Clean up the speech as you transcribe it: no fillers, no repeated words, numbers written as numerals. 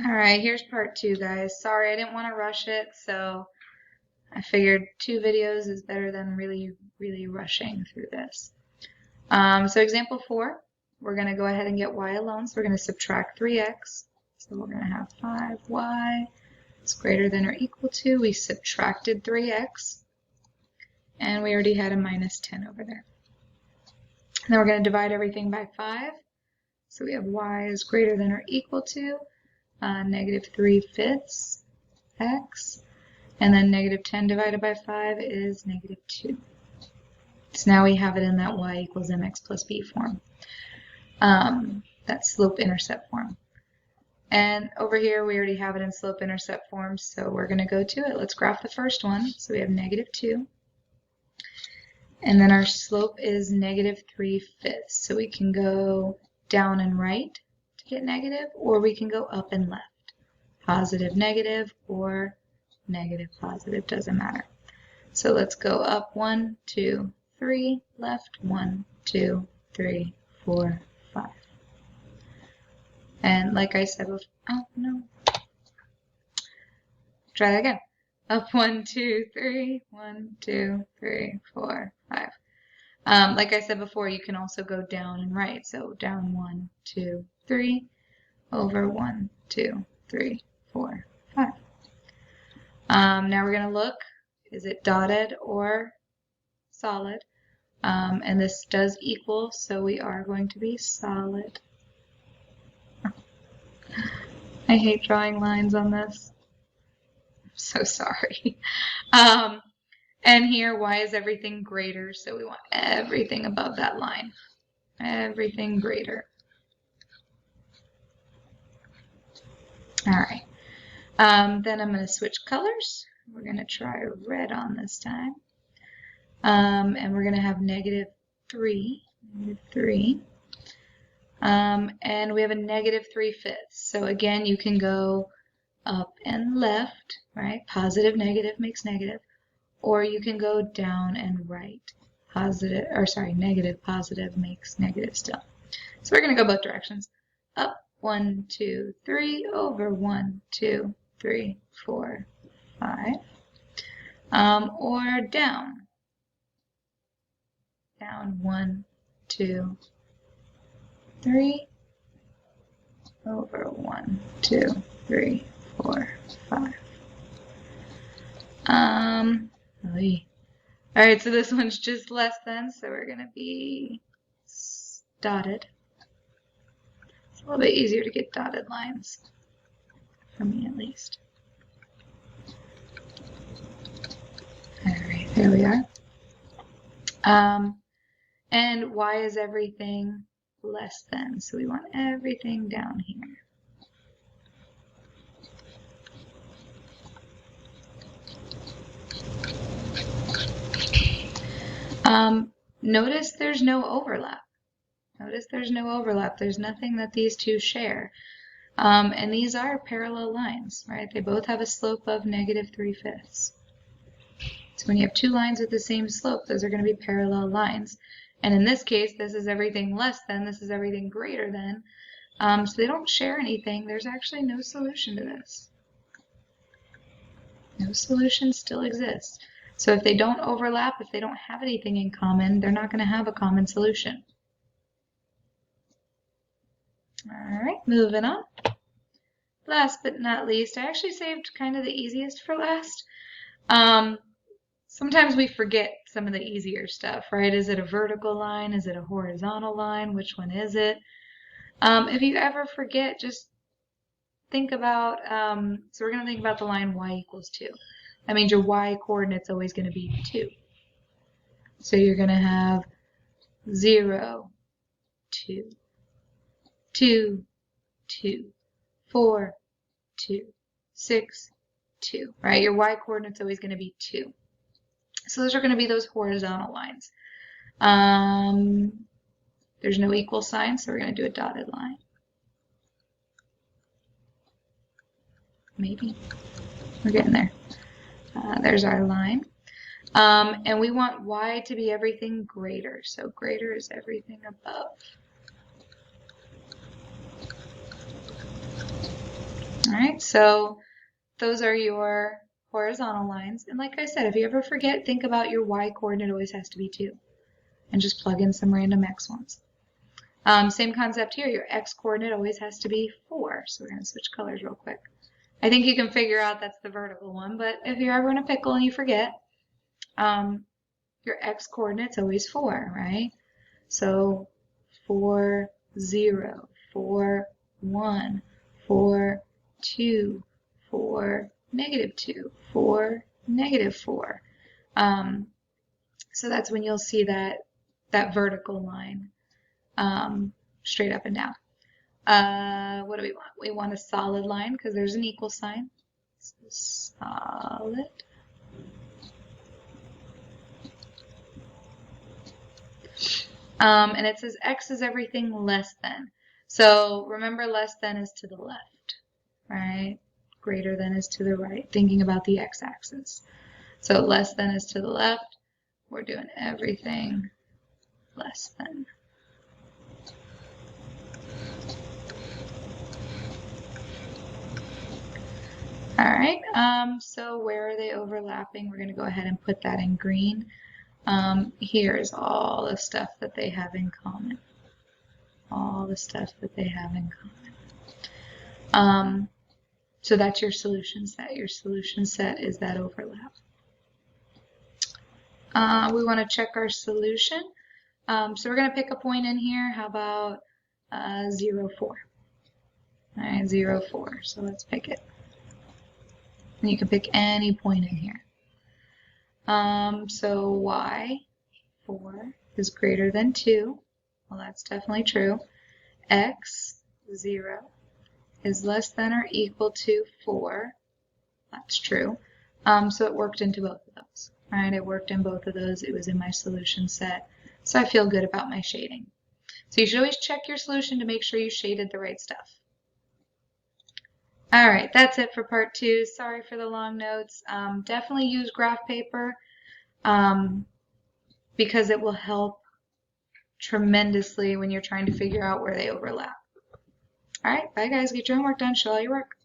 All right, here's part 2, guys. Sorry, I didn't want to rush it, so I figured 2 videos is better than really rushing through this. So example 4, we're going to go ahead and get y alone. So we're going to subtract 3x. So we're going to have 5y is greater than or equal to. We subtracted 3x, and we already had a minus 10 over there. And then we're going to divide everything by 5. So we have y is greater than or equal to negative 3/5 x. And then negative 10 divided by 5 is negative 2. So now we have it in that y equals mx plus b form, that slope-intercept form. And over here we already have it in slope-intercept form, so we're going to go to it. Let's graph the first one. So we have negative 2. And then our slope is negative 3/5. So we can go down and right to get negative, or we can go up and left. Positive, negative, or negative, positive, doesn't matter. So let's go up 1, 2, 3, left 1, 2, 3, 4, 5. And like I said before, oh no. Try that again. Up 1, 2, 3, 1, 2, 3, 4, 5. Like I said before, you can also go down and right. So down 1, 2, 3, over 1, 2, 3, 4, 5. Now we're going to look, is it dotted or solid? And this does equal, so we are going to be solid. I hate drawing lines on this. I'm so sorry. And here, y is everything greater, so we want everything above that line. Everything greater. All right. Then I'm going to switch colors. We're going to try red on this time. And we're going to have negative 3. Negative 3. And we have a negative 3/5. So again, you can go up and left, right? Positive, negative makes negative. Or you can go down and right. Positive, or sorry, negative, positive makes negative still. So we're going to go both directions. Up 1, 2, 3, over 1, 2, 3, 4, 5. Or down. Down 1, 2, 3, over 1, 2, 3, 4, 5. All right, so this one's just less than, so we're going to be dotted. It's a little bit easier to get dotted lines, for me at least. All right, there we are. And y is everything less than, so we want everything down here. Notice there's no overlap. Notice there's no overlap. There's nothing that these two share. And these are parallel lines, right? They both have a slope of negative 3/5. So when you have two lines with the same slope, those are going to be parallel lines. And in this case, this is everything less than, this is everything greater than. So they don't share anything. There's actually no solution to this. No solution still exists. So if they don't overlap, if they don't have anything in common, they're not going to have a common solution. All right, moving on. Last but not least, I actually saved kind of the easiest for last. Sometimes we forget some of the easier stuff, right? Is it a vertical line? Is it a horizontal line? Which one is it? If you ever forget, just think about, so we're going to think about the line y equals 2. That means your y coordinate's always going to be 2. So you're going to have 0, 2, 2, 2, 4, 2, 6, 2, right? Your y coordinate's always going to be 2. So those are going to be those horizontal lines. There's no equal sign, so we're going to do a dotted line. Maybe. We're getting there. There's our line. And we want y to be everything greater. So greater is everything above. All So those are your horizontal lines. And like I said, if you ever forget, think about your y coordinate always has to be 2. And just plug in some random x ones. Same concept here. Your x coordinate always has to be 4. So we're going to switch colors real quick. I think you can figure out that's the vertical one, but if you're ever in a pickle and you forget, your x coordinate's always 4, right? So 4, 0, 4, 1, 4, 2, 4, -2, 4, -4. So that's when you'll see that vertical line straight up and down. What do we want? We want a solid line because there's an equal sign. Solid. And it says x is everything less than. So remember, less than is to the left, right? Greater than is to the right, thinking about the x-axis. So less than is to the left. We're doing everything less than. All right, so where are they overlapping? We're going to go ahead and put that in green. Here's all the stuff that they have in common. All the stuff that they have in common. So that's your solution set. Your solution set is that overlap. We want to check our solution. So we're going to pick a point in here. How about 0, 4? All right, 0, 4. So let's pick it. And you can pick any point in here. So y, 4, is greater than 2. Well, that's definitely true. X, 0, is less than or equal to 4. That's true. So it worked into both of those. All right, it worked in both of those. It was in my solution set. So I feel good about my shading. So you should always check your solution to make sure you shaded the right stuff. All right, that's it for part 2. Sorry for the long notes. Definitely use graph paper because it will help tremendously when you're trying to figure out where they overlap. All right, bye guys. Get your homework done. Show all your work.